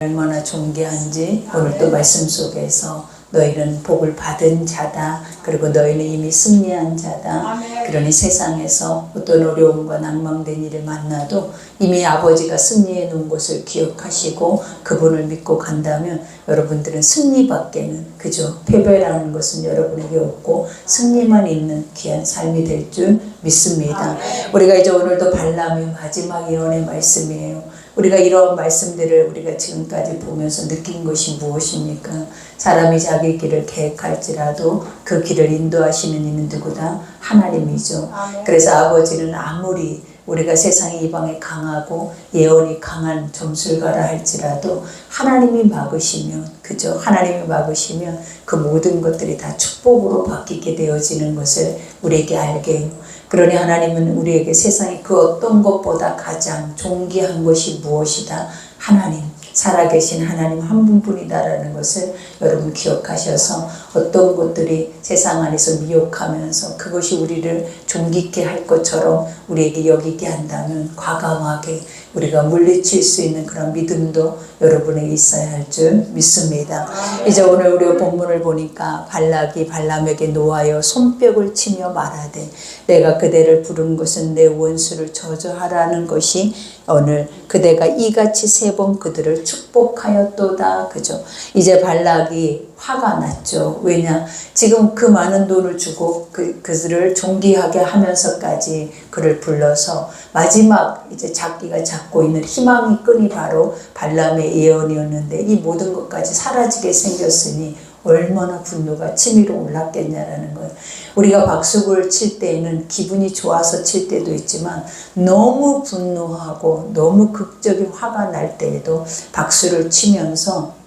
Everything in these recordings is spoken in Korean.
얼마나 존귀한지 오늘 또 말씀 속에서 너희는 복을 받은 자다. 그리고 너희는 이미 승리한 자다. 그러니 세상에서 어떤 어려움과 낭망된 일을 만나도 이미 아버지가 승리해 놓은 것을 기억하시고 그분을 믿고 간다면 여러분들은 승리밖에는 그저 패배라는 것은 여러분에게 없고 승리만 있는 귀한 삶이 될 줄 믿습니다. 우리가 이제 오늘도 발람의 마지막 예언의 말씀이에요. 우리가 이런 말씀들을 우리가 지금까지 보면서 느낀 것이 무엇입니까? 사람이 자기 길을 계획할지라도 그 길을 인도하시는 이는 누구다? 하나님이죠. 그래서 아버지는 아무리 우리가 세상의 이방에 강하고 예언이 강한 점술가라 할지라도 하나님이 막으시면, 그죠? 하나님이 막으시면 그 모든 것들이 다 축복으로 바뀌게 되어지는 것을 우리에게 알게 해요. 그러니 하나님은 우리에게 세상의 그 어떤 것보다 가장 존귀한 것이 무엇이다? 하나님, 살아계신 하나님 한 분뿐이다라는 것을 여러분 기억하셔서 어떤 것들이 세상 안에서 미혹하면서 그것이 우리를 존귀케 할 것처럼 우리에게 여기게 한다면 과감하게 우리가 물리칠 수 있는 그런 믿음도 여러분에게 있어야 할 줄 믿습니다. 이제 오늘 우리가 본문을 보니까 발락이 발람에게 노하여 손뼉을 치며 말하되 내가 그대를 부른 것은 내 원수를 저주하라는 것이 오늘 그대가 이같이 3번 그들을 축복하였도다. 그죠? 이제 발락이 화가 났죠. 왜냐? 지금 그 많은 돈을 주고 그들을 존귀하게 하면서까지 그를 불러서 마지막 이제 자기가 잡고 있는 희망의 끈이 바로 발람의 예언이었는데 이 모든 것까지 사라지게 생겼으니 얼마나 분노가 치밀어 올랐겠냐라는 거예요. 우리가 박수를 칠 때에는 기분이 좋아서 칠 때도 있지만 너무 분노하고 너무 극적인 화가 날 때에도 박수를 치면서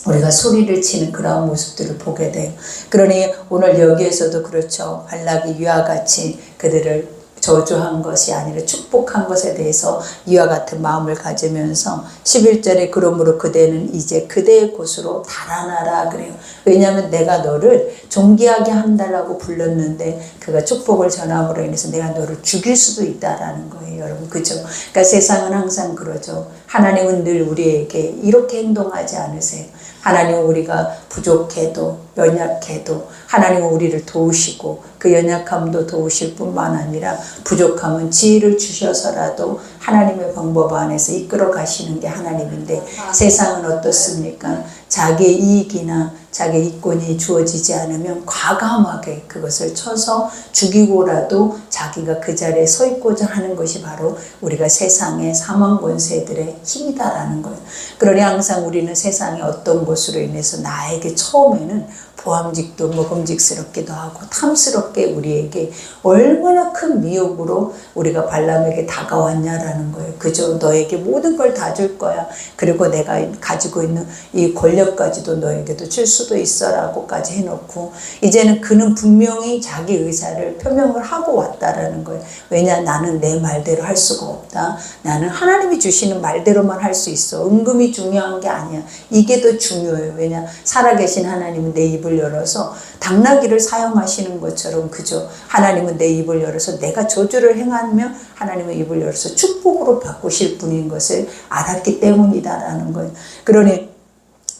우리가 소리를 치는 그런 모습들을 보게 돼요. 그러니 오늘 여기에서도 그렇죠. 발락이 이와 같이 그들을 저주한 것이 아니라 축복한 것에 대해서 이와 같은 마음을 가지면서 11절에 그러므로 그대는 이제 그대의 곳으로 달아나라 그래요. 왜냐하면 내가 너를 존귀하게 한다라고 불렀는데 그가 축복을 전함으로 인해서 내가 너를 죽일 수도 있다라는 거예요. 여러분 그죠? 그러니까 세상은 항상 그러죠. 하나님은 늘 우리에게 이렇게 행동하지 않으세요. 하나님은 우리가 부족해도 연약해도 하나님은 우리를 도우시고 그 연약함도 도우실 뿐만 아니라 부족함은 지혜를 주셔서라도 하나님의 방법 안에서 이끌어 가시는 게 하나님인데 세상은 어떻습니까? 자기의 이익이나 자기의 이권이 주어지지 않으면 과감하게 그것을 쳐서 죽이고라도 자기가 그 자리에 서 있고자 하는 것이 바로 우리가 세상의 사망 권세들의 힘이다라는 거예요. 그러니 항상 우리는 세상의 어떤 것으로 인해서 나에게 처음에는 보암직도 먹음직스럽기도 하고 탐스럽게 우리에게 얼마나 큰 미혹으로 우리가 발람에게 다가왔냐라는 거예요. 그저 너에게 모든 걸 다 줄 거야. 그리고 내가 가지고 있는 이 권력까지도 너에게도 줄 수도 있어 라고까지 해놓고 이제는 그는 분명히 자기 의사를 표명을 하고 왔다라는 거예요. 왜냐? 나는 내 말대로 할 수가 없다. 나는 하나님이 주시는 말대로만 할 수 있어. 은금이 중요한 게 아니야. 이게 더 중요해요. 왜냐? 살아계신 하나님은 내 입을 열어서 당나귀를 사용하시는 것처럼 그죠? 하나님은 내 입을 열어서 내가 저주를 행하면 하나님은 입을 열어서 축복으로 바꾸실 분인 것을 알았기 때문이다라는 거예요. 그러니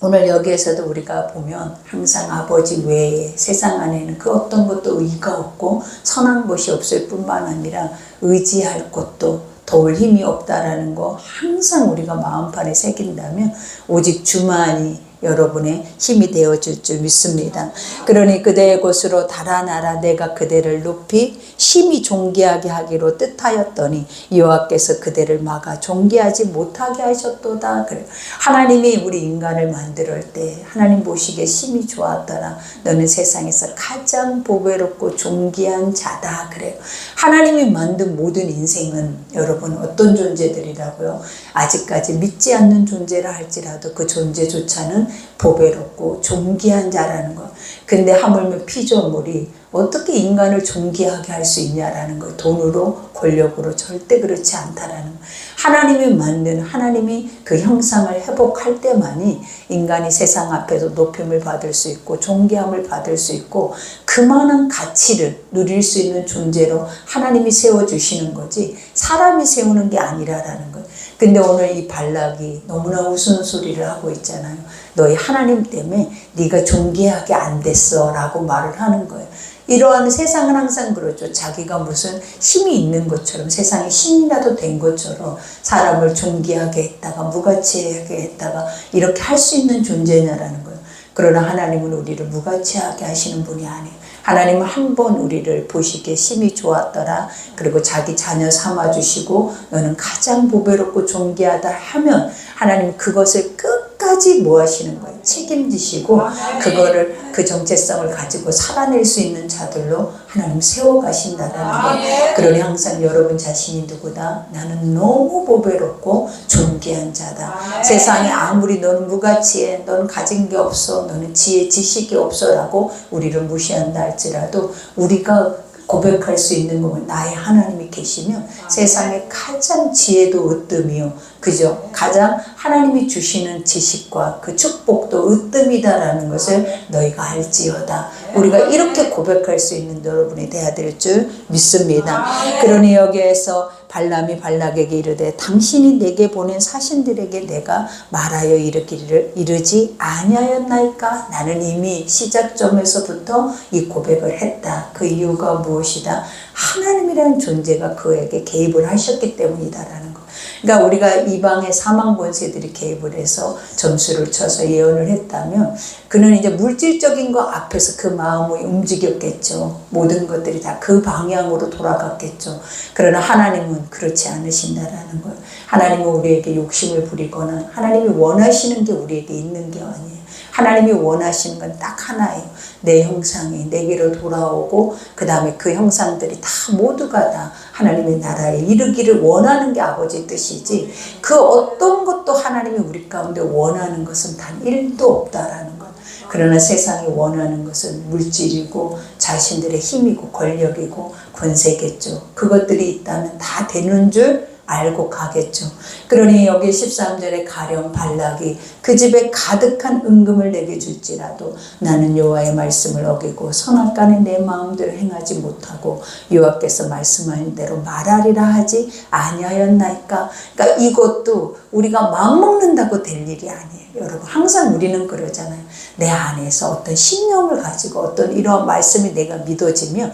오늘 여기에서도 우리가 보면 항상 아버지 외에 세상 안에는 그 어떤 것도 의가 없고 선한 것이 없을 뿐만 아니라 의지할 것도 도울 힘이 없다라는 거 항상 우리가 마음판에 새긴다면 오직 주만이 여러분의 힘이 되어줄 줄 믿습니다. 그러니 그대의 곳으로 달아나라. 내가 그대를 높이 심히 존귀하게 하기로 뜻하였더니 여호와께서 그대를 막아 존귀하지 못하게 하셨도다. 그래요. 하나님이 우리 인간을 만들 때 하나님 보시기에 심히 좋았더라. 너는 세상에서 가장 보배롭고 존귀한 자다. 그래요. 하나님이 만든 모든 인생은 여러분 어떤 존재들이라고요? 아직까지 믿지 않는 존재라 할지라도 그 존재조차는 보배롭고 존귀한 자라는 것. 근데 하물며 피조물이 어떻게 인간을 존귀하게 할 수 있냐라는 거. 돈으로 권력으로 절대 그렇지 않다라는 거. 하나님이 만든 하나님이 그 형상을 회복할 때만이 인간이 세상 앞에서 높임을 받을 수 있고 존귀함을 받을 수 있고 그만한 가치를 누릴 수 있는 존재로 하나님이 세워주시는 거지 사람이 세우는 게 아니라라는 거예요. 근데 오늘 이 발락이 너무나 우스운소리를 하고 있잖아요. 너희 하나님 때문에 네가 존귀하게 안 됐어 라고 말을 하는 거예요. 이러한 세상은 항상 그렇죠. 자기가 무슨 힘이 있는 것처럼, 세상에 힘이라도 된 것처럼 사람을 존귀하게 했다가 무가치하게 했다가 이렇게 할 수 있는 존재냐라는 거예요. 그러나 하나님은 우리를 무가치하게 하시는 분이 아니에요. 하나님은 한 번 우리를 보시기에 심히 좋았더라. 그리고 자기 자녀 삼아주시고 너는 가장 보배롭고 존귀하다 하면 하나님 그것을 끝까지 뭐 하시는 거예요? 책임지시고 그거를 그 정체성을 가지고 살아낼 수 있는 자들로 하나님 세워가신다라는 거예요. 그러니 항상 여러분 자신이 누구다? 나는 너무 보배롭고 존귀한 자다. 세상에 아무리 너는 무가치해, 너는 가진 게 없어, 너는 지혜 지식이 없어라고 우리를 무시한다 할지라도 우리가 고백할 수 있는 것은 나의 하나님이 계시면 세상에 가장 지혜도 으뜸이요, 그죠? 가장 하나님이 주시는 지식과 그 축복도 으뜸이다라는 것을 너희가 알지어다. 우리가 이렇게 고백할 수 있는 여러분이 되어야 될 줄 믿습니다. 그러니 여기에서 발람이 발락에게 이르되 당신이 내게 보낸 사신들에게 내가 말하여 이르기를 이르지 아니하였나이까? 나는 이미 시작점에서부터 이 고백을 했다. 그 이유가 무엇이다? 하나님이라는 존재가 그에게 개입을 하셨기 때문이다라는 거. 그러니까 우리가 이방의 사망 권세들이 개입을 해서 점수를 쳐서 예언을 했다면 그는 이제 물질적인 거 앞에서 그 마음이 움직였겠죠. 모든 것들이 다 그 방향으로 돌아갔겠죠. 그러나 하나님은 그렇지 않으신다라는 거예요. 하나님은 우리에게 욕심을 부리거나 하나님이 원하시는 게 우리에게 있는 게 아니에요. 하나님이 원하시는 건 딱 하나예요. 내 형상이 내게로 돌아오고 그 다음에 그 형상들이 다 모두가 다 하나님의 나라에 이르기를 원하는 게 아버지의 뜻이지 그 어떤 것도 하나님이 우리 가운데 원하는 것은 단 1도 없다라는 것. 그러나 세상이 원하는 것은 물질이고 자신들의 힘이고 권력이고 권세겠죠. 그것들이 있다면 다 되는 줄 알고 가겠죠. 그러니 여기 13절에 가령 발락이 그 집에 가득한 은금을 내게 줄지라도 나는 여호와의 말씀을 어기고 선악간에 내 마음대로 행하지 못하고 여호와께서 말씀하신 대로 말하리라 하지 아니하였나이까? 그러니까 이것도 우리가 마음먹는다고 될 일이 아니에요. 여러분 항상 우리는 그러잖아요. 내 안에서 어떤 신념을 가지고 어떤 이런 말씀이 내가 믿어지면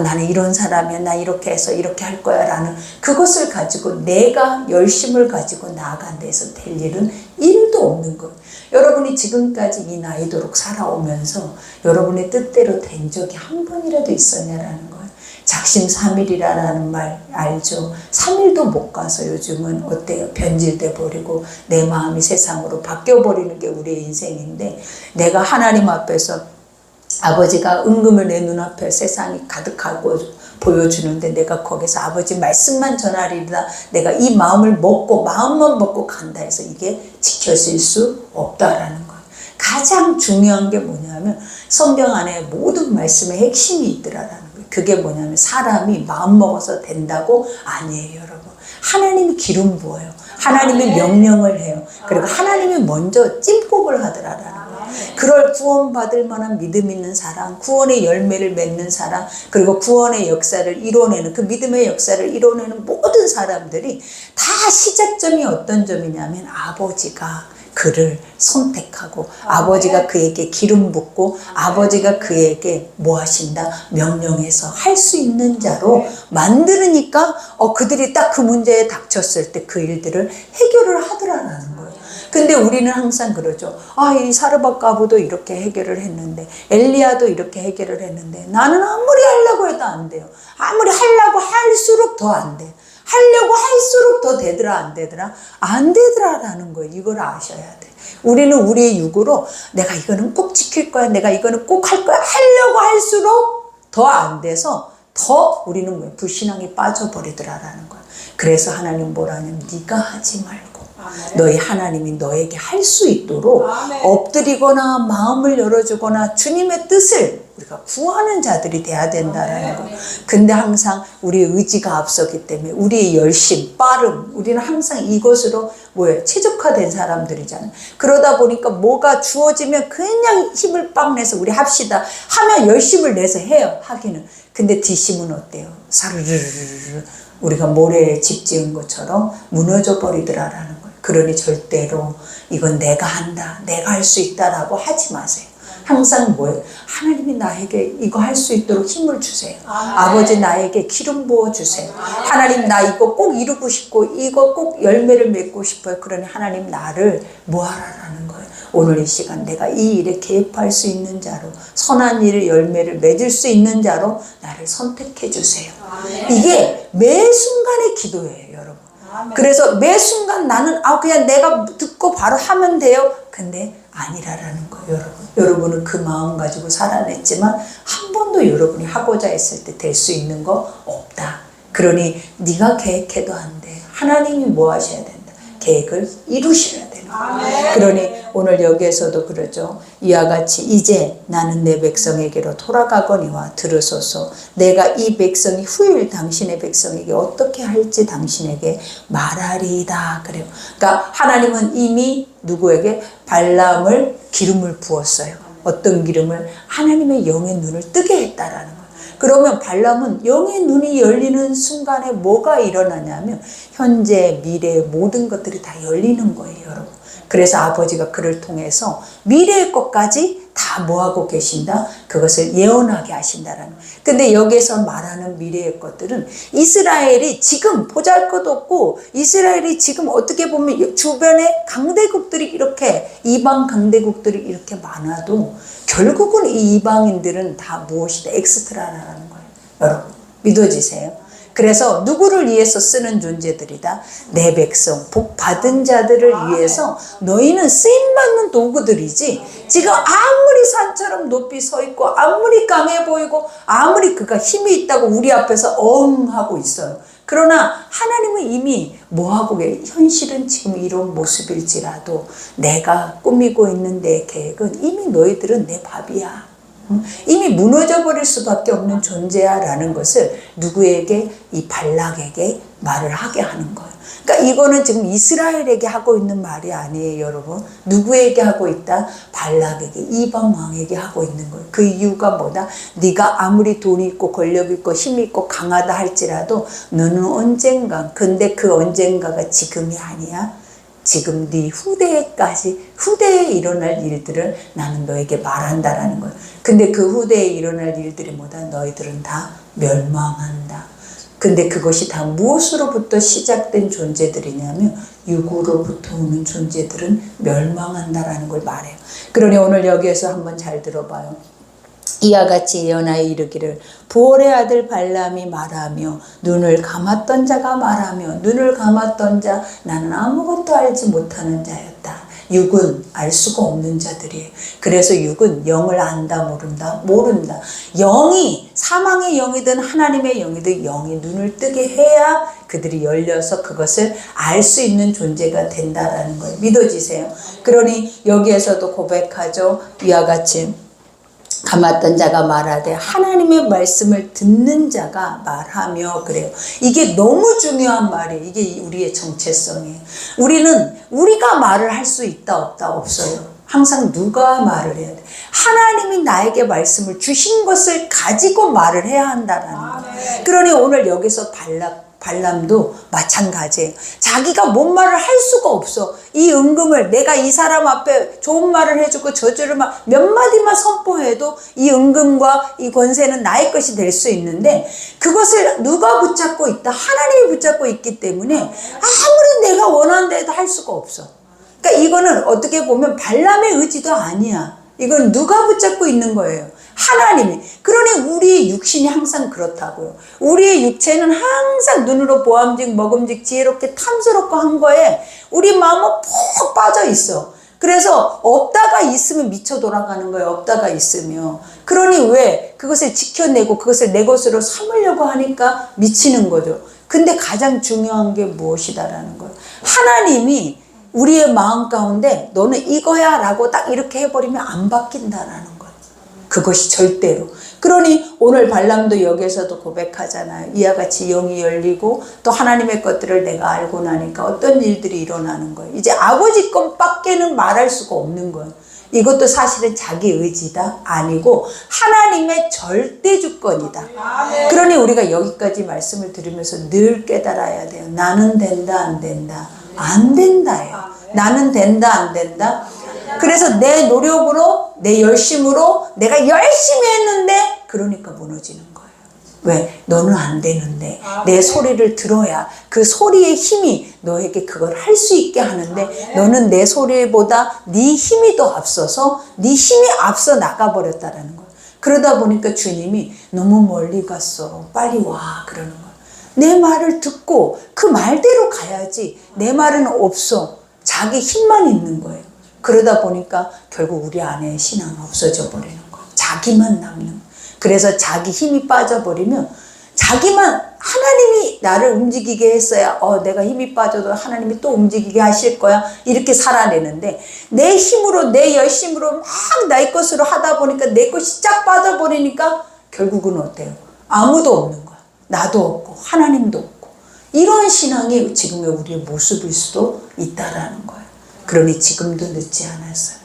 나는 이런 사람이야, 나 이렇게 해서 이렇게 할 거야 라는 그것을 가지고 내가 열심을 가지고 나아간 데서 될 일은 1도 없는 거예요. 여러분이 지금까지 이 나이도록 살아오면서 여러분의 뜻대로 된 적이 한 번이라도 있었냐라는 거예요. 작심삼일이라는 말 알죠? 3일도 못 가서 요즘은 어때요? 변질돼 버리고 내 마음이 세상으로 바뀌어 버리는 게 우리의 인생인데 내가 하나님 앞에서 아버지가 은금을 내 눈앞에 세상이 가득하고 보여주는데 내가 거기서 아버지 말씀만 전하리라 내가 이 마음을 먹고 마음만 먹고 간다 해서 이게 지켜질 수 없다라는 거예요. 가장 중요한 게 뭐냐면 성경 안에 모든 말씀의 핵심이 있더라라는 거예요. 그게 뭐냐면 사람이 마음먹어서 된다고 아니에요, 여러분. 하나님이 기름 부어요. 하나님이 명령을 해요. 그리고 하나님이 먼저 찜법을 하더라라는 거예요. 그럴 구원받을 만한 믿음 있는 사람, 구원의 열매를 맺는 사람, 그리고 구원의 역사를 이뤄내는 그 믿음의 역사를 이뤄내는 모든 사람들이 다 시작점이 어떤 점이냐면 아버지가 그를 선택하고 아버지가 그에게 기름 붓고 아버지가 그에게 뭐 하신다? 명령해서 할 수 있는 자로 만들으니까 그들이 딱 그 문제에 닥쳤을 때 그 일들을 해결을 하더라라는 거예요. 근데 우리는 항상 그러죠. 이 사르밧가부도 이렇게 해결을 했는데 엘리야도 이렇게 해결을 했는데 나는 아무리 하려고 해도 안 돼요. 아무리 하려고 할수록 더 안 돼. 하려고 할수록 더 되더라 안 되더라? 안 되더라라는 거예요. 이걸 아셔야 돼. 우리는 우리의 육으로 내가 이거는 꼭 지킬 거야. 내가 이거는 꼭 할 거야. 하려고 할수록 더 안 돼서 더 우리는 왜 불신앙에 빠져버리더라라는 거야. 그래서 하나님 뭐라냐면 네가 하지 말고 너희 하나님이 너에게 할 수 있도록 엎드리거나 마음을 열어주거나 주님의 뜻을 우리가 구하는 자들이 돼야 된다라는 거. 근데 항상 우리의 의지가 앞서기 때문에 우리의 열심, 빠름, 우리는 항상 이것으로 최적화된 사람들이잖아요. 그러다 보니까 뭐가 주어지면 그냥 힘을 빡 내서 우리 합시다 하면 열심을 내서 해요. 하기는. 근데 뒷심은 어때요? 사르르르 우리가 모래에 집 지은 것처럼 무너져 버리더라라는 거예요. 그러니 절대로 이건 내가 한다, 내가 할 수 있다라고 하지 마세요. 항상 하나님이 나에게 이거 할 수 있도록 힘을 주세요. 아버지 나에게 기름 부어주세요. 하나님 나 이거 꼭 이루고 싶고 이거 꼭 열매를 맺고 싶어요. 그러니 하나님 나를 모아라라는 거예요. 오늘 이 시간 내가 이 일에 개입할 수 있는 자로, 선한 일의 열매를 맺을 수 있는 자로 나를 선택해 주세요. 이게 매 순간의 기도예요, 여러분. 그래서 매 순간 나는 그냥 내가 듣고 바로 하면 돼요. 근데 아니라라는 거예요, 여러분. 여러분은 그 마음 가지고 살아냈지만 한 번도 여러분이 하고자 했을 때 될 수 있는 거 없다. 그러니 네가 계획해도 안 돼. 하나님이 뭐 하셔야 된다. 계획을 이루셔야 되는 거예요. 그러니 오늘 여기에서도 그러죠. 이와 같이 이제 나는 내 백성에게로 돌아가거니와 들으소서. 내가 이 백성이 후일 당신의 백성에게 어떻게 할지 당신에게 말하리이다. 그래요. 그러니까 하나님은 이미 누구에게 발람을 기름을 부었어요. 어떤 기름을? 하나님의 영의 눈을 뜨게 했다라는 거예요. 그러면 발람은 영의 눈이 열리는 순간에 뭐가 일어나냐면 현재, 미래 모든 것들이 다 열리는 거예요, 여러분. 그래서 아버지가 그를 통해서 미래의 것까지 다 뭐하고 계신다? 그것을 예언하게 하신다라는 거예요. 근데 여기에서 말하는 미래의 것들은 이스라엘이 지금 보잘것없고 이스라엘이 지금 어떻게 보면 주변에 강대국들이 이렇게 이방 강대국들이 이렇게 많아도 결국은 이 이방인들은 다 무엇이다? 엑스트라라는 거예요. 여러분 믿어지세요? 그래서 누구를 위해서 쓰는 존재들이다? 내 백성, 복 받은 자들을 위해서 너희는 쓰임받는 도구들이지 지금 아무리 산처럼 높이 서 있고 아무리 강해 보이고 아무리 그가 힘이 있다고 우리 앞에서 하고 있어요. 그러나 하나님은 이미 뭐하고 현실은 지금 이런 모습일지라도 내가 꾸미고 있는 내 계획은 이미 너희들은 내 밥이야. 이미 무너져 버릴 수밖에 없는 존재야 라는 것을 누구에게? 이 발락에게 말을 하게 하는 거예요. 그러니까 이거는 지금 이스라엘에게 하고 있는 말이 아니에요, 여러분. 누구에게 하고 있다? 발락에게, 이방 왕에게 하고 있는 거예요. 그 이유가 뭐다? 네가 아무리 돈이 있고 권력 있고 힘 있고 강하다 할지라도 너는 언젠가, 근데 그 언젠가가 지금이 아니야. 지금 네 후대에 일어날 일들을 나는 너에게 말한다라는 거예요. 근데 그 후대에 일어날 일들이 뭐다? 너희들은 다 멸망한다. 근데 그것이 다 무엇으로부터 시작된 존재들이냐면 육으로부터 오는 존재들은 멸망한다라는 걸 말해요. 그러니 오늘 여기에서 한번 잘 들어봐요. 이와 같이 예언하여 이르기를 부올의 아들 발람이 말하며 눈을 감았던 자가 말하며 눈을 감았던 자 나는 아무것도 알지 못하는 자였다. 육은 알 수가 없는 자들이에요. 그래서 육은 영을 안다 모른다. 영이 사망의 영이든 하나님의 영이든 영이 눈을 뜨게 해야 그들이 열려서 그것을 알 수 있는 존재가 된다라는 거예요. 믿어지세요? 그러니 여기에서도 고백하죠. 이와 같이 감았던 자가 말하되 하나님의 말씀을 듣는 자가 말하며 그래요. 이게 너무 중요한 말이에요. 이게 우리의 정체성이에요. 우리가 말을 할 수 있다 없다 없어요. 항상 누가 말을 해야 돼? 하나님이 나에게 말씀을 주신 것을 가지고 말을 해야 한다는 거예요. 그러니 오늘 여기서 발람도 마찬가지예요. 자기가 뭔 말을 할 수가 없어. 이 은금을 내가 이 사람 앞에 좋은 말을 해주고 저주를 몇 마디만 선포해도 이 은금과 이 권세는 나의 것이 될 수 있는데 그것을 누가 붙잡고 있다? 하나님이 붙잡고 있기 때문에 아무리 내가 원한다 해도 할 수가 없어. 그러니까 이거는 어떻게 보면 발람의 의지도 아니야. 이건 누가 붙잡고 있는 거예요? 하나님이. 그러니 우리의 육신이 항상 그렇다고요. 우리의 육체는 항상 눈으로 보암직 먹음직 지혜롭게 탐스럽고 한 거에 우리 마음은 푹 빠져 있어. 그래서 없다가 있으면 미쳐 돌아가는 거예요. 없다가 있으면. 그러니 왜? 그것을 지켜내고 그것을 내 것으로 삼으려고 하니까 미치는 거죠. 근데 가장 중요한 게 무엇이다라는 거예요. 하나님이 우리의 마음 가운데 너는 이거야 라고 딱 이렇게 해버리면 안 바뀐다라는 거예요. 그것이 절대로. 그러니 오늘 발람도 여기에서도 고백하잖아요. 이와 같이 영이 열리고 또 하나님의 것들을 내가 알고 나니까 어떤 일들이 일어나는 거예요. 이제 아버지 것밖에는 말할 수가 없는 거예요. 이것도 사실은 자기 의지다? 아니고 하나님의 절대 주권이다. 그러니 우리가 여기까지 말씀을 들으면서 늘 깨달아야 돼요. 나는 된다, 안 된다? 안 된다예요. 나는 된다, 안 된다? 그래서 내 노력으로, 내 열심으로 내가 열심히 했는데 그러니까 무너지는 거예요. 왜? 너는 안 되는데 내 소리를 들어야 그 소리의 힘이 너에게 그걸 할 수 있게 하는데 너는 내 소리보다 네 힘이 더 앞서서 네 힘이 앞서 나가버렸다라는 거예요. 그러다 보니까 주님이 너무 멀리 갔어. 빨리 와. 그러는 거예요. 내 말을 듣고 그 말대로 가야지. 내 말은 없어. 자기 힘만 있는 거예요. 그러다 보니까 결국 우리 안에 신앙은 없어져 버리는 거예요. 자기만 남는 거예요. 그래서 자기 힘이 빠져버리면 자기만 하나님이 나를 움직이게 했어야 내가 힘이 빠져도 하나님이 또 움직이게 하실 거야 이렇게 살아내는데 내 힘으로 내 열심으로 막 나의 것으로 하다 보니까 내 것이 쫙 빠져버리니까 결국은 어때요? 아무도 없는 거야. 나도 없고 하나님도 없고 이런 신앙이 지금의 우리의 모습일 수도 있다라는 거예요. 그러니 지금도 늦지 않았어요.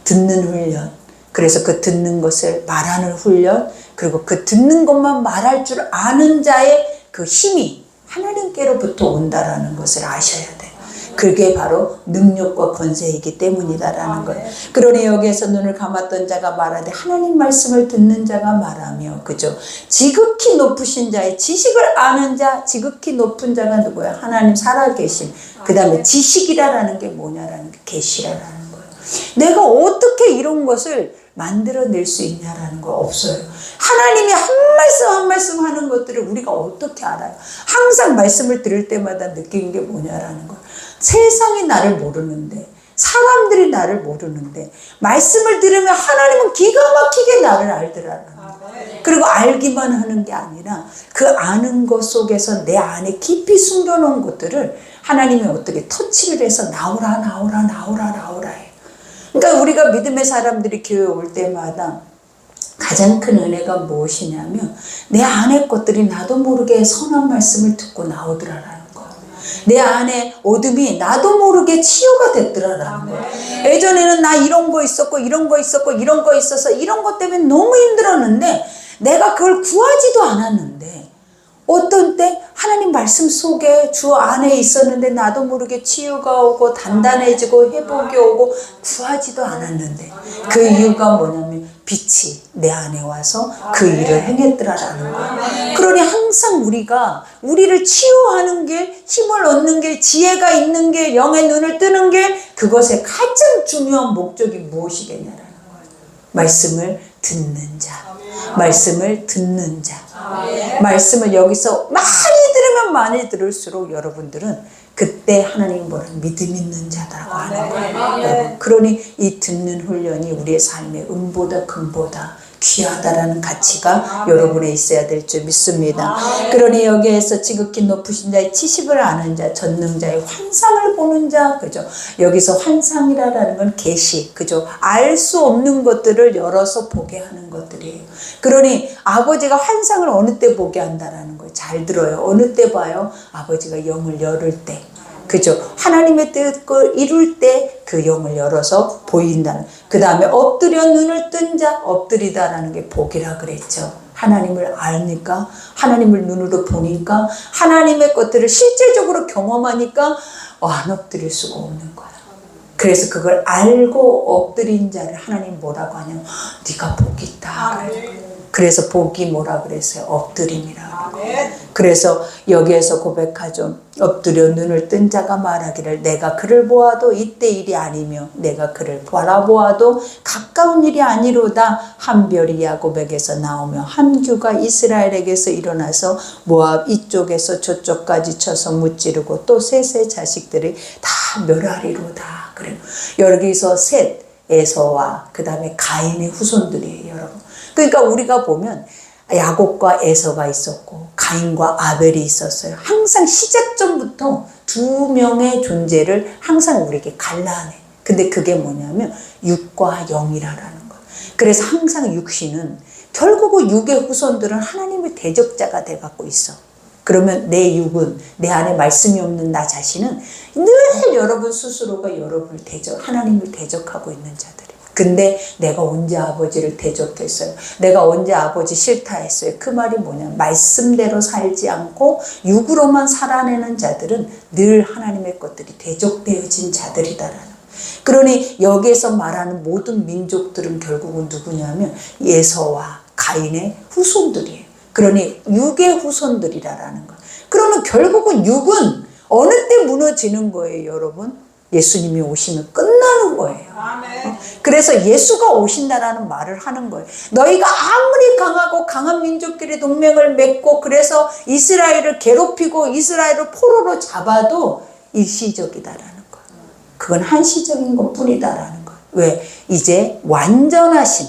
듣는 훈련, 그래서 그 듣는 것을 말하는 훈련, 그리고 그 듣는 것만 말할 줄 아는 자의 그 힘이 하나님께로부터 온다라는 것을 아셔야 돼요. 그게 바로 능력과 권세이기 때문이다라는 거예요. 그러니 여기에서 눈을 감았던 자가 말하되 하나님 말씀을 듣는 자가 말하며, 그죠? 지극히 높으신 자의 지식을 아는 자, 지극히 높은 자가 누구야? 하나님 살아계신. 그 다음에 지식이라는 게 뭐냐라는 게 계시라는 거예요. 내가 어떻게 이런 것을 만들어낼 수 있냐라는 거 없어요. 하나님이 한 말씀 한 말씀 하는 것들을 우리가 어떻게 알아요? 항상 말씀을 들을 때마다 느끼는 게 뭐냐라는 거예요. 세상이 나를 모르는데, 사람들이 나를 모르는데 말씀을 들으면 하나님은 기가 막히게 나를 알더라라는 거예요. 그리고 알기만 하는 게 아니라 그 아는 것 속에서 내 안에 깊이 숨겨놓은 것들을 하나님이 어떻게 터치를 해서 나오라 해요. 그러니까 우리가 믿음의 사람들이 교회 올 때마다 가장 큰 은혜가 무엇이냐면 내 안의 것들이 나도 모르게 선한 말씀을 듣고 나오더라라는 거예요. 내 안에 어둠이 나도 모르게 치유가 됐더라라는 거예요. 예전에는 나 이런 거 있었고 이런 거 있었고 이런 거 있어서 이런 것 때문에 너무 힘들었는데 내가 그걸 구하지도 않았는데 어떤 때 하나님 말씀 속에 주 안에 있었는데 나도 모르게 치유가 오고 단단해지고 회복이 오고 구하지도 않았는데 그 이유가 뭐냐면 빛이 내 안에 와서 그 일을 행했더라라는 거예요. 그러니 항상 우리가 우리를 치유하는 길, 힘을 얻는 길, 지혜가 있는 길, 영의 눈을 뜨는 길, 그것의 가장 중요한 목적이 무엇이겠냐라는 거예요. 말씀을 듣는 자. 말씀을 듣는 자. 말씀을 여기서 많이 들을수록 여러분들은 그때 하나님 보는 믿음 있는 자라고 하는 거예요. 그러니 이 듣는 훈련이 우리의 삶의 은보다 금보다 귀하다라는 가치가 여러분에 있어야 될 줄 믿습니다. 그러니 여기에서 지극히 높으신 자의 지식을 아는 자, 전능자의 환상을 보는 자, 그죠? 여기서 환상이라는 건 계시, 그죠? 알 수 없는 것들을 열어서 보게 하는 것들이에요. 그러니 아버지가 환상을 어느 때 보게 한다라는 거예요. 잘 들어요. 어느 때 봐요? 아버지가 영을 열을 때. 그죠? 하나님의 뜻을 이룰 때 그 영을 열어서 보인다는. 그 다음에 엎드려 눈을 뜬 자, 엎드리다라는 게 복이라 그랬죠. 하나님을 아니까, 하나님을 눈으로 보니까, 하나님의 것들을 실제적으로 경험하니까 안 엎드릴 수가 없는 거야. 그래서 그걸 알고 엎드린 자를 하나님 뭐라고 하냐면 네가 복이 있다. 그래서 복이 뭐라 그랬어요? 엎드림이라고. 그래서 여기에서 고백하죠. 엎드려 눈을 뜬 자가 말하기를 내가 그를 보아도 이때 일이 아니며 내가 그를 바라보아도 가까운 일이 아니로다. 한 별이 야곱에게서 나오며 한 규가 이스라엘에게서 일어나서 모압 이쪽에서 저쪽까지 쳐서 무찌르고 또 셋의 자식들이 다 멸하리로다. 그래요. 여기서 셋, 에서와 그 다음에 가인의 후손들이에요, 여러분. 그러니까 우리가 보면 야곱과 에서가 있었고 가인과 아벨이 있었어요. 항상 시작점부터 두 명의 존재를 항상 우리에게 갈라내. 근데 그게 뭐냐면 육과 영이라는 거예요. 그래서 항상 육신은 결국은 육의 후손들은 하나님의 대적자가 돼갖고 있어. 그러면 내 육은, 내 안에 말씀이 없는 나 자신은 늘 여러분 스스로가 여러분을 하나님을 대적하고 있는 자들이에요. 근데 내가 언제 아버지를 대적했어요? 내가 언제 아버지 싫다 했어요? 그 말이 뭐냐? 말씀대로 살지 않고 육으로만 살아내는 자들은 늘 하나님의 것들이 대적되어진 자들이다라는 거예요. 그러니 여기에서 말하는 모든 민족들은 결국은 누구냐면 에서와 가인의 후손들이에요. 그러니 육의 후손들이라는 거예요. 그러면 결국은 육은 어느 때 무너지는 거예요, 여러분? 예수님이 오시면 끝나는 거예요. 그래서 예수가 오신다라는 말을 하는 거예요. 너희가 아무리 강하고 강한 민족끼리 동맹을 맺고 그래서 이스라엘을 괴롭히고 이스라엘을 포로로 잡아도 일시적이다라는 거예요. 그건 한시적인 것뿐이다라는 거예요. 왜? 이제 완전하신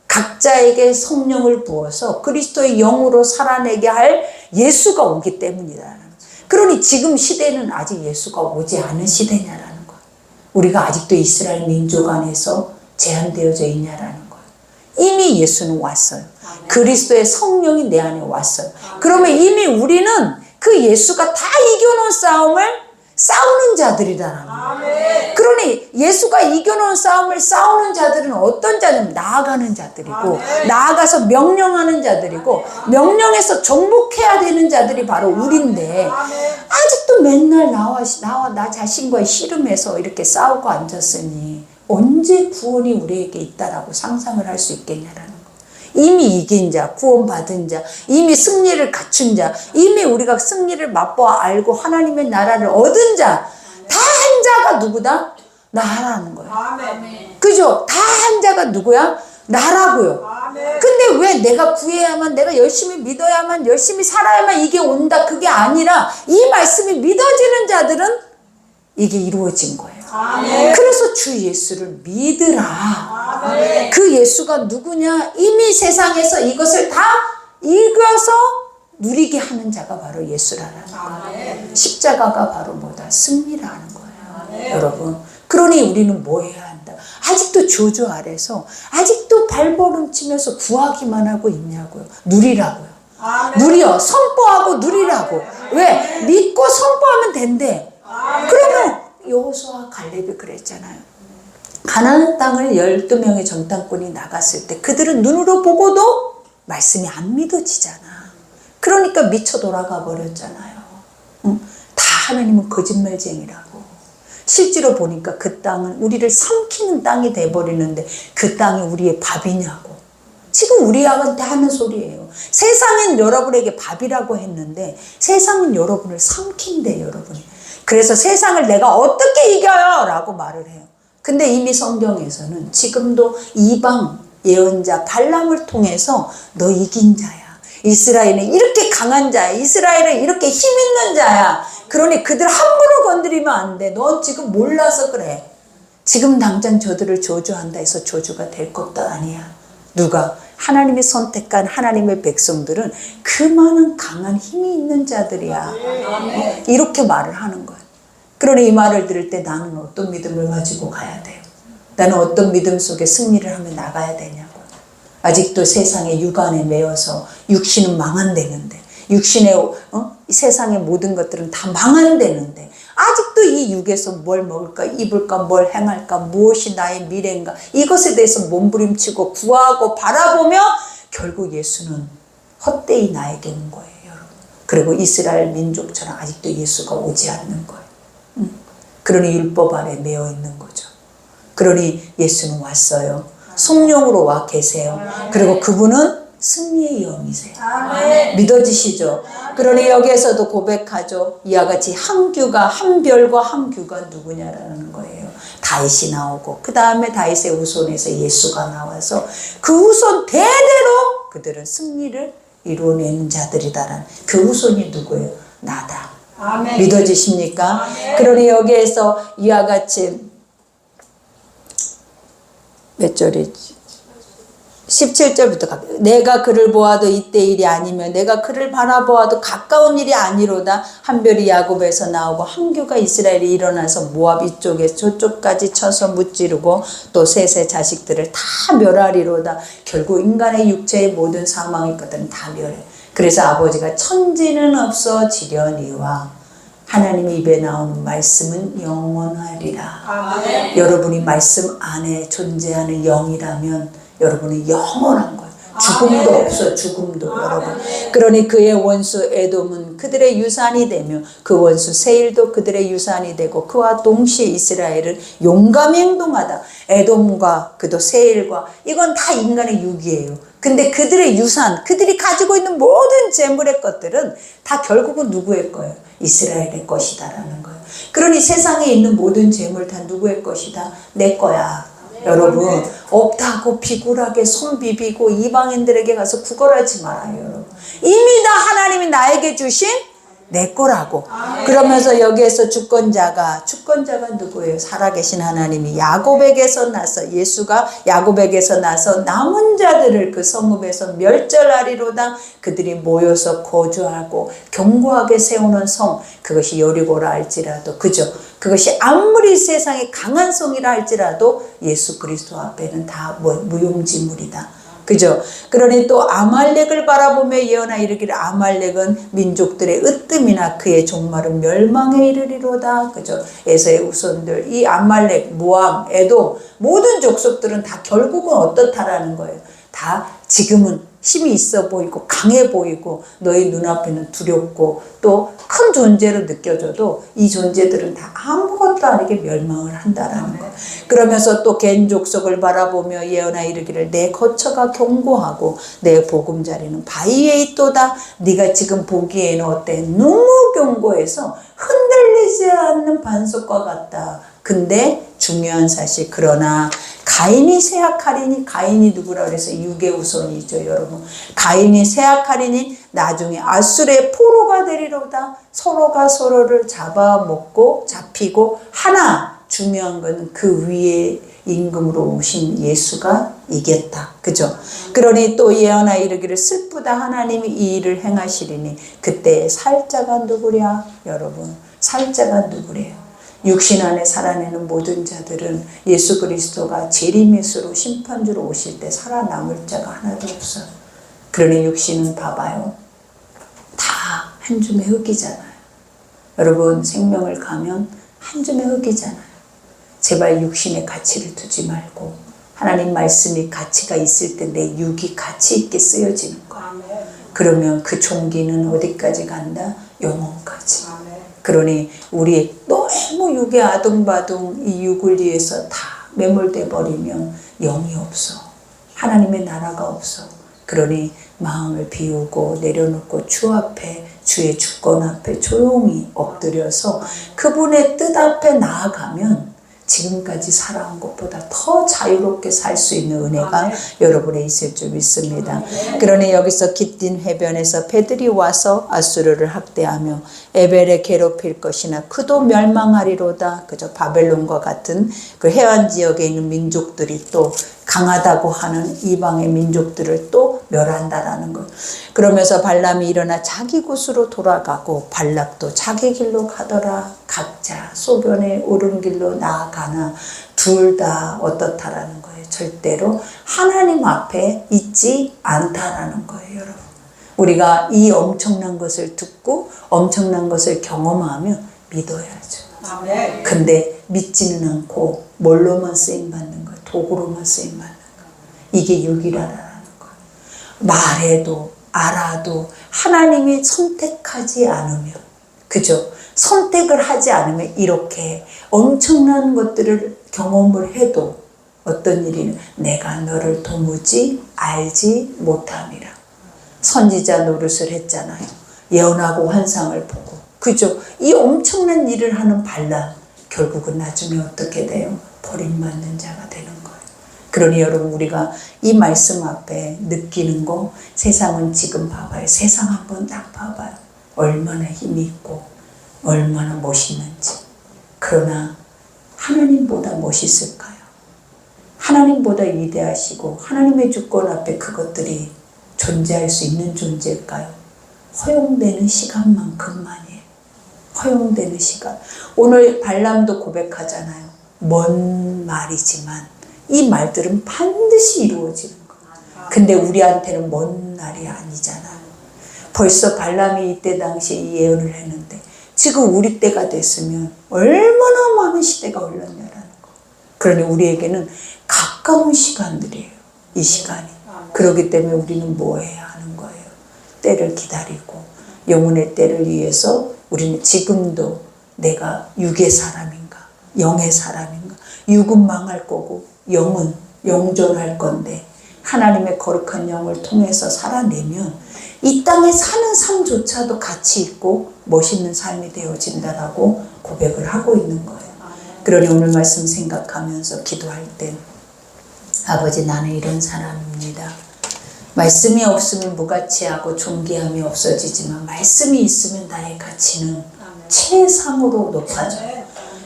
각자에게 성령을 부어서 그리스도의 영으로 살아내게 할 예수가 오기 때문이다라는 거예요. 그러니 지금 시대는 아직 예수가 오지 않은 시대냐라는 거예요. 우리가 아직도 이스라엘 민족 안에서 제한되어져 있냐라는 거예요. 이미 예수는 왔어요. 그리스도의 성령이 내 안에 왔어요. 그러면 이미 우리는 그 예수가 다 이겨놓은 싸움을 싸우는 자들이다라는 거예요. 그러니 예수가 이겨놓은 싸움을 싸우는 자들은 어떤 자냐면 나아가는 자들이고 나아가서 명령하는 자들이고 명령해서 정복해야 되는 자들이 바로 우리인데 아직도 맨날 나 자신과의 씨름해서 이렇게 싸우고 앉았으니 언제 구원이 우리에게 있다라고 상상을 할 수 있겠냐라는 거예요. 이미 이긴 자, 구원받은 자, 이미 승리를 갖춘 자, 이미 우리가 승리를 맛보아 알고 하나님의 나라를 얻은 자, 다 한 자가 누구다? 나라는 거예요. 그죠? 다 한 자가 누구야? 나라고요. 근데 왜 내가 구해야만, 내가 열심히 믿어야만, 열심히 살아야만 이게 온다? 그게 아니라 이 말씀이 믿어지는 자들은 이게 이루어진 거예요. 그래서 주 예수를 믿으라. 그 예수가 누구냐? 이미 세상에서 이것을 다 이겨서 누리게 하는 자가 바로 예수라는 거예요. 십자가가 바로 뭐다? 승리라는 거예요. 여러분, 그러니 우리는 뭐 해야 한다? 아직도 저주 아래서 아직도 발버둥 치면서 구하기만 하고 있냐고요. 누리라고요. 누려. 선포하고 누리라고. 왜? 믿고 선포하면 된대. 그러면 여호수아 갈렙이 그랬잖아요. 가나안 땅을 12명의 정탐꾼이 나갔을 때 그들은 눈으로 보고도 말씀이 안 믿어지잖아. 그러니까 미쳐 돌아가 버렸잖아요. 다 하나님은 거짓말쟁이라고. 실제로 보니까 그 땅은 우리를 삼키는 땅이 돼버리는데 그 땅이 우리의 밥이냐고. 지금 우리한테 하는 소리예요. 세상은 여러분에게 밥이라고 했는데 세상은 여러분을 삼킨대, 여러분이. 그래서 세상을 내가 어떻게 이겨요? 라고 말을 해요. 근데 이미 성경에서는 지금도 이방 예언자 발람을 통해서 너 이긴 자야. 이스라엘은 이렇게 강한 자야. 이스라엘은 이렇게 힘 있는 자야. 그러니 그들 함부로 건드리면 안 돼. 너 지금 몰라서 그래. 지금 당장 저들을 저주한다 해서 저주가 될 것도 아니야. 누가? 하나님이 선택한 하나님의 백성들은 그 많은 강한 힘이 있는 자들이야. 이렇게 말을 하는 거예요. 그러니 이 말을 들을 때 나는 어떤 믿음을 가지고 가야 돼요? 나는 어떤 믿음 속에 승리를 하며 나가야 되냐고. 아직도 세상의 육안에 매여서 육신은 망한다는데, 육신의 세상의 모든 것들은 다 망한다는데 아직도 이 육에서 뭘 먹을까, 입을까, 뭘 행할까, 무엇이 나의 미래인가, 이것에 대해서 몸부림치고 구하고 바라보며 결국 예수는 헛되이 나에게 온 거예요, 여러분. 그리고 이스라엘 민족처럼 아직도 예수가 오지 않는 거예요. 그러니 율법 아래 매여 있는 거죠. 그러니 예수는 왔어요. 성령으로 와 계세요. 그리고 그분은 승리의 영이세요. 믿어지시죠? 그러니 여기에서도 고백하죠. 이와 같이 한 규가, 한 별과 한 규가 누구냐라는 거예요. 다윗이 나오고 그 다음에 다윗의 후손에서 예수가 나와서 그 후손 대대로 그들은 승리를 이루어내는 자들이다라는 그 후손이 누구예요? 나다. 아멘. 믿어지십니까? 아멘. 그러니 여기에서 이와 같이 몇 절이지? 17절부터 내가 그를 보아도 이때 일이 아니면 내가 그를 바라보아도 가까운 일이 아니로다. 한 별이 야곱에서 나오고 한 규가 이스라엘이 일어나서 모압 이쪽에 저쪽까지 쳐서 무찌르고 또 셋의 자식들을 다 멸하리로다. 결국 인간의 육체의 모든 사망의 것들은 다 멸해. 그래서 아버지가 천지는 없어지려니와 하나님 입에 나오는 말씀은 영원하리라. 아멘. 여러분이 말씀 안에 존재하는 영이라면 여러분은 영원한 거예요. 죽음도 없어, 죽음도. 여러분. 그러니 그의 원수 에돔은 그들의 유산이 되며 그 원수 세일도 그들의 유산이 되고 그와 동시에 이스라엘은 용감히 행동하다. 에돔과 그도 세일과 이건 다 인간의 육이에요. 근데 그들의 유산, 그들이 가지고 있는 모든 재물의 것들은 다 결국은 누구의 거예요? 이스라엘의 것이다라는 거예요. 그러니 세상에 있는 모든 재물 다 누구의 것이다? 내 거야. 여러분, 없다고 비굴하게 손 비비고 이방인들에게 가서 구걸하지 말아요. 여러분, 이미 다 하나님이 나에게 주신 내 거라고. 그러면서 여기에서 주권자가 누구예요? 살아계신 하나님이 야곱에게서 나서, 예수가 야곱에게서 나서 남은 자들을 그 성읍에서 멸절하리로다. 그들이 모여서 거주하고 견고하게 세우는 성, 그것이 여리고라 할지라도, 그죠? 그것이 아무리 세상에 강한 성이라 할지라도 예수 그리스도 앞에는 다 무용지물이다. 그죠? 그러니 또 아말렉을 바라보며 예언하 이르기를 아말렉은 민족들의 으뜸이나 그의 종말은 멸망에 이르리로다. 그죠? 에서의 후손들, 이 아말렉, 모압, 에돔 모든 족속들은 다 결국은 어떻다라는 거예요. 다 지금은 힘이 있어 보이고 강해 보이고 너희 눈앞에는 두렵고 또 큰 존재로 느껴져도 이 존재들은 다 아무것도 아니게 멸망을 한다라는 거예요. 그러면서 또 겐 족속을 바라보며 예언하 이르기를 내 거처가 견고하고 내 보금자리는 바위에 있도다. 네가 지금 보기에는 어때? 너무 견고해서 흔들리지 않는 반석과 같다. 근데 중요한 사실, 그러나 가인이 쇠약하리니, 가인이 누구라 그래서 육의 후손이죠, 여러분. 가인이 쇠약하리니 나중에 아수르의 포로가 되리로다. 서로가 서로를 잡아먹고 잡히고, 하나 중요한 건 그 위에 임금으로 오신 예수가 이겼다. 그죠? 그러니 또 예언하 이르기를 슬프다. 하나님이 이 일을 행하시리니 그때 살자가 누구랴? 여러분, 살자가 누구래요? 육신 안에 살아내는 모든 자들은 예수 그리스도가 재림의수로 심판주로 오실 때 살아남을 자가 하나도 없어요. 그러니 육신은 봐봐요. 다 한 줌의 흙이잖아요. 여러분, 생명을 가면 한 줌의 흙이잖아요. 제발 육신에 가치를 두지 말고 하나님 말씀이 가치가 있을 때 내 육이 가치 있게 쓰여지는 거예요. 그러면 그 종기는 어디까지 간다? 영혼까지. 그러니 우리 너무 육에 아둥바둥 이 육을 위해서 다 매몰돼 버리면 영이 없어. 하나님의 나라가 없어. 그러니 마음을 비우고 내려놓고 주 앞에, 주의 주권 앞에 조용히 엎드려서 그분의 뜻 앞에 나아가면 지금까지 살아온 것보다 더 자유롭게 살 수 있는 은혜가 여러분에 있을 줄 믿습니다. 그러니 여기서 기띤 해변에서 배들이 와서 아수르를 학대하며 에벨에 괴롭힐 것이나 그도 멸망하리로다. 그저 바벨론과 같은 그 해안 지역에 있는 민족들이 또 강하다고 하는 이방의 민족들을 또 멸한다라는 것. 그러면서 발람이 일어나 자기 곳으로 돌아가고 발락도 자기 길로 가더라. 각자 소변에 오른 길로 나아가나 둘 다 어떻다라는 거예요. 절대로 하나님 앞에 있지 않다라는 거예요, 여러분. 우리가 이 엄청난 것을 듣고 엄청난 것을 경험하면 믿어야죠. 근데 믿지는 않고 뭘로만 쓰임받는 거예요. 도구로만 쓰임받는 거예요. 이게 육이라는 거예요. 말해도 알아도 하나님이 선택하지 않으면, 그죠? 선택을 하지 않으면 이렇게 엄청난 것들을 경험을 해도 어떤 일이는 내가 너를 도무지 알지 못함이라. 선지자 노릇을 했잖아요. 예언하고 환상을 보고. 그죠? 이 엄청난 일을 하는 발람, 결국은 나중에 어떻게 돼요? 버림받는 자가 되는 거예요. 그러니 여러분, 우리가 이 말씀 앞에 느끼는 거, 세상은 지금 봐봐요. 세상 한번 딱 봐봐요. 얼마나 힘이 있고 얼마나 멋있는지. 그러나 하나님보다 멋있을까요? 하나님보다 위대하시고 하나님의 주권 앞에 그것들이 존재할 수 있는 존재일까요? 허용되는 시간만큼만이에요. 허용되는 시간. 오늘 발람도 고백하잖아요. 먼 말이지만 이 말들은 반드시 이루어지는 거예요. 근데 우리한테는 먼 날이 아니잖아요. 벌써 발람이 이때 당시에 이 예언을 했는데 지금 우리 때가 됐으면 얼마나 많은 시대가 흘렀냐라는 거. 그러니 우리에게는 가까운 시간들이에요. 이 시간이. 그렇기 때문에 우리는 뭐 해야 하는 거예요? 때를 기다리고 영혼의 때를 위해서 우리는 지금도 내가 육의 사람인가 영의 사람인가. 육은 망할 거고 영은 영존할 건데 하나님의 거룩한 영을 통해서 살아내면 이 땅에 사는 삶조차도 가치 있고 멋있는 삶이 되어진다라고 고백을 하고 있는 거예요. 그러니 오늘 말씀 생각하면서 기도할 때 아버지, 나는 이런 사람입니다. 말씀이 없으면 무가치하고 존귀함이 없어지지만 말씀이 있으면 나의 가치는 최상으로 높아져요.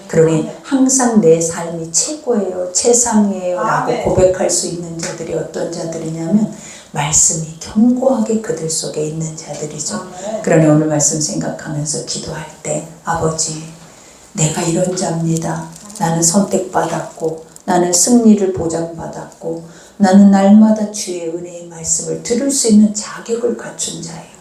그러니 항상 내 삶이 최고예요, 최상이에요 라고 고백할 수 있는 자들이 어떤 자들이냐면 말씀이 견고하게 그들 속에 있는 자들이죠. 그러니 오늘 말씀 생각하면서 기도할 때 아버지, 내가 이런 자입니다. 나는 선택받았고 나는 승리를 보장받았고 나는 날마다 주의 은혜의 말씀을 들을 수 있는 자격을 갖춘 자예요.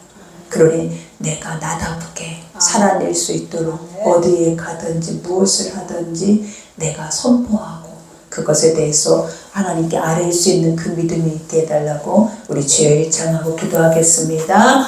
그러니 내가 나답게 살아낼 수 있도록 어디에 가든지 무엇을 하든지 내가 선포하고 그것에 대해서 하나님께 아뢰일 수 있는 그 믿음이 있게 해달라고 우리 주여 일창하고 기도하겠습니다.